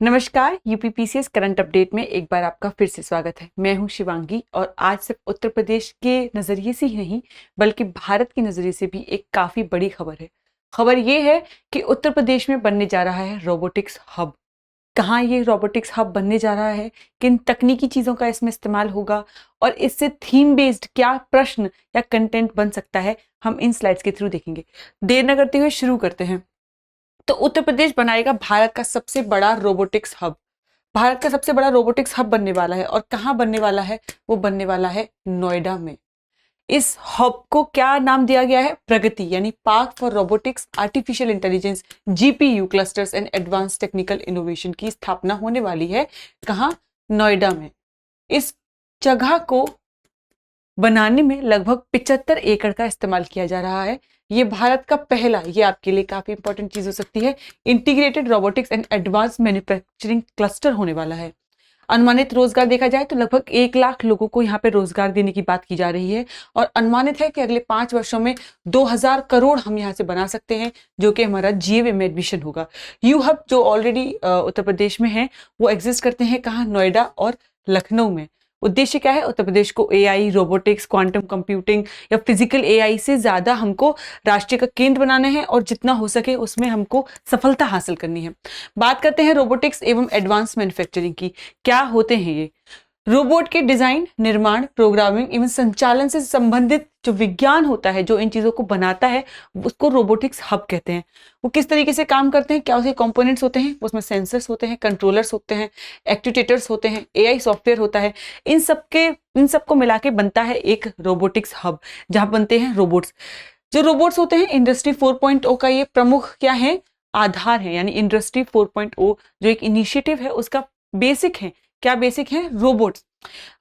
नमस्कार, UPPCS current update में एक बार आपका फिर से स्वागत है। मैं हूं शिवांगी और आज सिर्फ उत्तर प्रदेश के नज़रिए से ही नहीं बल्कि भारत के नज़रिए से भी एक काफ़ी बड़ी खबर है। खबर ये है कि उत्तर प्रदेश में बनने जा रहा है रोबोटिक्स हब। कहाँ ये रोबोटिक्स हब बनने जा रहा है, किन तकनीकी चीज़ों का इसमें इस्तेमाल होगा और इससे थीम बेस्ड क्या प्रश्न या कंटेंट बन सकता है, हम इन स्लाइड्स के थ्रू देखेंगे। देर न करते हुए शुरू करते हैं। तो उत्तर प्रदेश बनाएगा भारत का सबसे बड़ा रोबोटिक्स हब। भारत का सबसे बड़ा रोबोटिक्स हब बनने वाला है और कहाँ बनने वाला है? वो बनने वाला है नोएडा में। इस हब को क्या नाम दिया गया है? प्रगति, यानी park for robotics artificial intelligence GPU clusters and advance technical innovation की स्थापना होने वाली है। कहाँ? नोएडा में। इस जगह को बनाने में लगभग 75 एकड़ का इस्तेमाल किया जा रहा है। ये भारत का पहला, ये आपके लिए काफी इंपॉर्टेंट चीज हो सकती है, integrated robotics and advance manufacturing cluster होने वाला है। अनुमानित रोजगार देखा जाए तो लगभग 1 लाख लोगों को यहाँ पे रोजगार देने की बात की जा रही है और अनुमानित है कि अगले 5 वर्षों में 2000 करोड़ हम यहाँ से बना सकते हैं, जो कि हमारा जीएवी में एडमिशन होगा। यू हब जो ऑलरेडी उत्तर प्रदेश में है वो एग्जिस्ट करते हैं कहाँ? नोएडा और लखनऊ में। उद्देश्य क्या है? उत्तर प्रदेश को एआई, रोबोटिक्स, क्वांटम कंप्यूटिंग या फिजिकल एआई से ज्यादा हमको राष्ट्रीय का केंद्र बनाना है और जितना हो सके उसमें हमको सफलता हासिल करनी है। बात करते हैं रोबोटिक्स एवं एडवांस मैन्युफैक्चरिंग की। क्या होते हैं ये? रोबोट के डिजाइन, निर्माण, प्रोग्रामिंग एवं संचालन से संबंधित जो विज्ञान होता है, जो इन चीजों को बनाता है, उसको रोबोटिक्स हब कहते हैं। वो किस तरीके से काम करते हैं, क्या उसके कंपोनेंट्स होते हैं? उसमें सेंसर्स होते हैं, कंट्रोलर्स होते हैं, एक्ट्यूएटर्स होते हैं, एआई सॉफ्टवेयर होता है। इन सबको मिला के बनता है एक रोबोटिक्स हब, जहां बनते हैं रोबोट्स। जो रोबोट्स होते हैं इंडस्ट्री 4.0 का ये प्रमुख क्या है? आधार है। यानी इंडस्ट्री 4.0 जो एक इनिशिएटिव है उसका बेसिक है। क्या बेसिक है? रोबोट्स।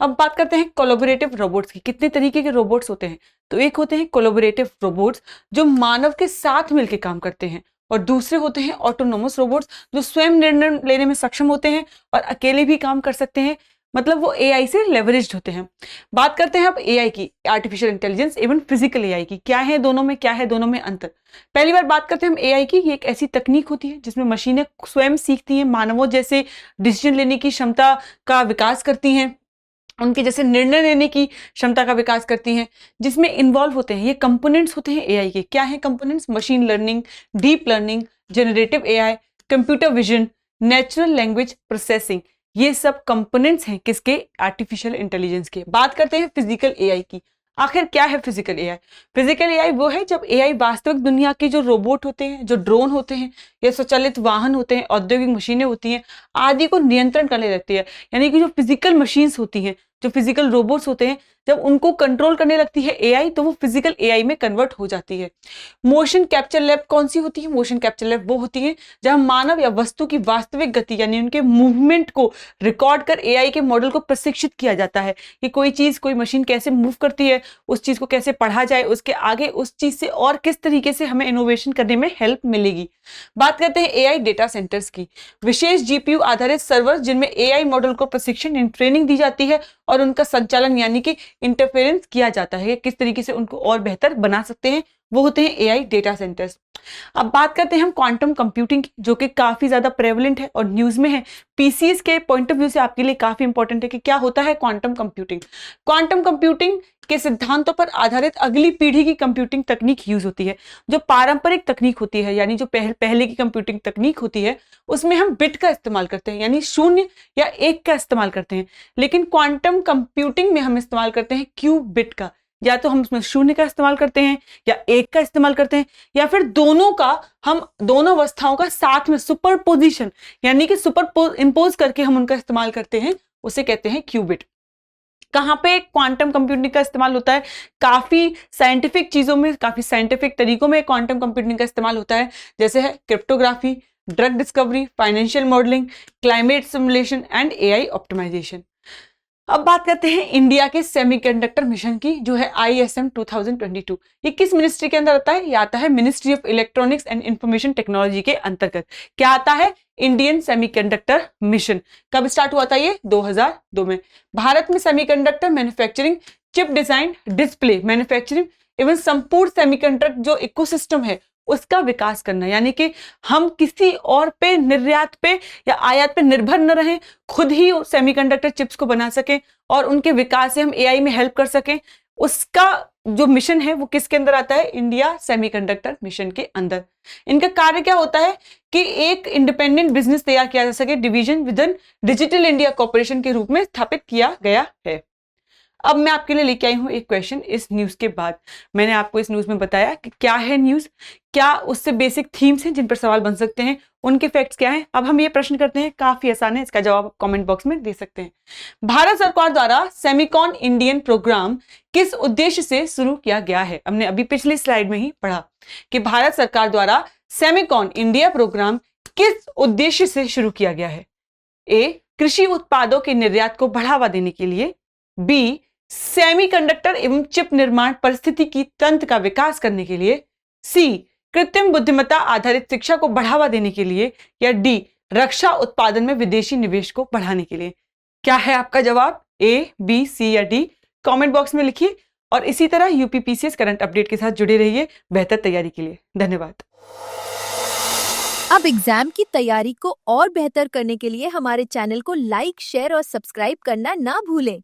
अब बात करते हैं कोलैबोरेटिव रोबोट्स की। कितने तरीके के रोबोट्स होते हैं? तो एक होते हैं कोलैबोरेटिव रोबोट्स जो मानव के साथ मिलकर काम करते हैं और दूसरे होते हैं ऑटोनोमस रोबोट्स जो स्वयं निर्णय लेने में सक्षम होते हैं और अकेले भी काम कर सकते हैं, मतलब वो एआई से लेवरेज्ड होते हैं। बात करते हैं अब एआई की, आर्टिफिशियल इंटेलिजेंस एवं फिजिकल एआई की। क्या है दोनों में, क्या है दोनों में अंतर? पहली बार बात करते हैं हम एआई की। ये एक ऐसी तकनीक होती है जिसमें मशीनें स्वयं सीखती हैं, मानवों जैसे डिसीजन लेने की क्षमता का विकास करती हैं, उनके जैसे निर्णय लेने की क्षमता का विकास करती हैं, जिसमें इन्वॉल्व होते हैं ये कंपोनेंट्स होते हैं एआई के। क्या है components? Machine learning, deep learning, generative AI, computer vision, natural language processing. ये सब कंपोनेंट्स हैं किसके? आर्टिफिशियल इंटेलिजेंस के। बात करते हैं फिजिकल एआई की। आखिर क्या है फिजिकल एआई? फिजिकल एआई वो है जब एआई वास्तविक दुनिया के जो रोबोट होते हैं, जो ड्रोन होते हैं या स्वचालित वाहन होते हैं, औद्योगिक मशीनें होती हैं आदि को नियंत्रण करने लगती है। यानी कि जो फिजिकल मशीन्स होती हैं, जो फिजिकल रोबोट्स होते हैं, जब उनको कंट्रोल करने लगती है एआई तो वो फिजिकल एआई में कन्वर्ट हो जाती है। मोशन कैप्चर लैब कौन सी होती है? मोशन कैप्चर लैब वो होती है जहां मानव या वस्तु की वास्तविक गति यानी उनके मूवमेंट को रिकॉर्ड कर एआई के मॉडल को प्रशिक्षित किया जाता है कि कोई चीज, कोई मशीन कैसे मूव करती है, उस चीज को कैसे पढ़ा जाए, उसके आगे उस चीज से और किस तरीके से हमें इनोवेशन करने में हेल्प मिलेगी। बात करते हैं एआई डेटा सेंटर्स की। विशेष जीपीयू आधारित सर्वर जिनमें एआई मॉडल को प्रशिक्षण यानी ट्रेनिंग दी जाती है और उनका संचालन यानी कि इंटरफेरेंस किया जाता है, किस तरीके से उनको और बेहतर बना सकते हैं, वो होते हैं एआई डेटा सेंटर्स। अब बात करते हैं हम क्वांटम कंप्यूटिंग की, जो कि काफी ज्यादा प्रेवलेंट है और न्यूज में है। पीसीएस के पॉइंट ऑफ व्यू से आपके लिए काफी इंपॉर्टेंट है कि क्या होता है क्वांटम कंप्यूटिंग। क्वांटम कंप्यूटिंग के सिद्धांतों पर आधारित अगली पीढ़ी की कंप्यूटिंग तकनीक यूज होती है। जो पारंपरिक तकनीक होती है यानी जो पहले की कंप्यूटिंग तकनीक होती है उसमें हम बिट का इस्तेमाल करते हैं, यानी 0 या 1 का इस्तेमाल करते हैं, लेकिन क्वांटम कंप्यूटिंग में हम इस्तेमाल करते हैं क्यूब बिट का। या तो हम उसमें 0 का इस्तेमाल करते हैं या 1 का इस्तेमाल करते हैं या फिर दोनों का, हम दोनों अवस्थाओं का साथ में सुपरपोजिशन यानी कि सुपर इंपोज करके हम उनका इस्तेमाल करते हैं, उसे कहते हैं क्यूबिट। कहाँ पे क्वांटम कंप्यूटिंग का इस्तेमाल होता है? काफी साइंटिफिक चीजों में, काफी साइंटिफिक तरीकों में क्वांटम कंप्यूटिंग का इस्तेमाल होता है, जैसे है cryptography, drug discovery, financial modelling, climate simulation and AI optimisation. अब बात करते हैं इंडिया के सेमीकंडक्टर मिशन की, जो है ISM 2022। ये किस मिनिस्ट्री के अंदर आता है? ये आता है ministry of electronics and information technology के अंतर्गत। क्या आता है? Indian semiconductor mission. कब स्टार्ट हुआ था ये? 2002 में। भारत में semiconductor manufacturing, chip design, display manufacturing एवं संपूर्ण सेमीकंडक्टर जो इकोसिस्टम है उसका विकास करना, यानी कि हम किसी और पे, निर्यात पे या आयात पे निर्भर न रहें, खुद ही सेमीकंडक्टर चिप्स को बना सकें और उनके विकास से हम एआई में हेल्प कर सकें। उसका जो मिशन है वो किसके अंदर आता है? इंडिया सेमीकंडक्टर मिशन के अंदर। इनका कार्य क्या होता है कि एक इंडिपेंडेंट बिजनेस तैयार किया जा सके, division with in digital India corporation के रूप में स्थापित किया गया है। अब मैं आपके लिए लेके आई हूं एक क्वेश्चन इस न्यूज के बाद। मैंने आपको इस न्यूज में बताया कि क्या है न्यूज, क्या उससे बेसिक थीम्स हैं जिन पर सवाल बन सकते हैं, उनके फैक्ट्स क्या हैं। अब हम ये प्रश्न करते हैं, काफी आसान है, इसका जवाब कमेंट बॉक्स में दे सकते हैं। भारत सरकार द्वारा सेमिकॉन इंडियन प्रोग्राम किस उद्देश्य से शुरू किया गया है? हमने अभी पिछली स्लाइड में ही पढ़ा कि भारत सरकार द्वारा सेमिकॉन इंडिया प्रोग्राम किस उद्देश्य से शुरू किया गया है? ए, कृषि उत्पादों के निर्यात को बढ़ावा देने के लिए, बी, सेमीकंडक्टर एवं चिप निर्माण परिस्थितिकी तंत्र का विकास करने के लिए, सी, कृत्रिम बुद्धिमत्ता आधारित शिक्षा को बढ़ावा देने के लिए, या डी, रक्षा उत्पादन में विदेशी निवेश को बढ़ाने के लिए। क्या है आपका जवाब? ए, बी, सी या डी? कमेंट बॉक्स में लिखिए और इसी तरह यूपीपीसीएस करंट अपडेट के साथ जुड़े रहिए बेहतर तैयारी के लिए। धन्यवाद। अब एग्जाम की तैयारी को और बेहतर करने के लिए हमारे चैनल को लाइक, शेयर और सब्सक्राइब करना ना भूलें।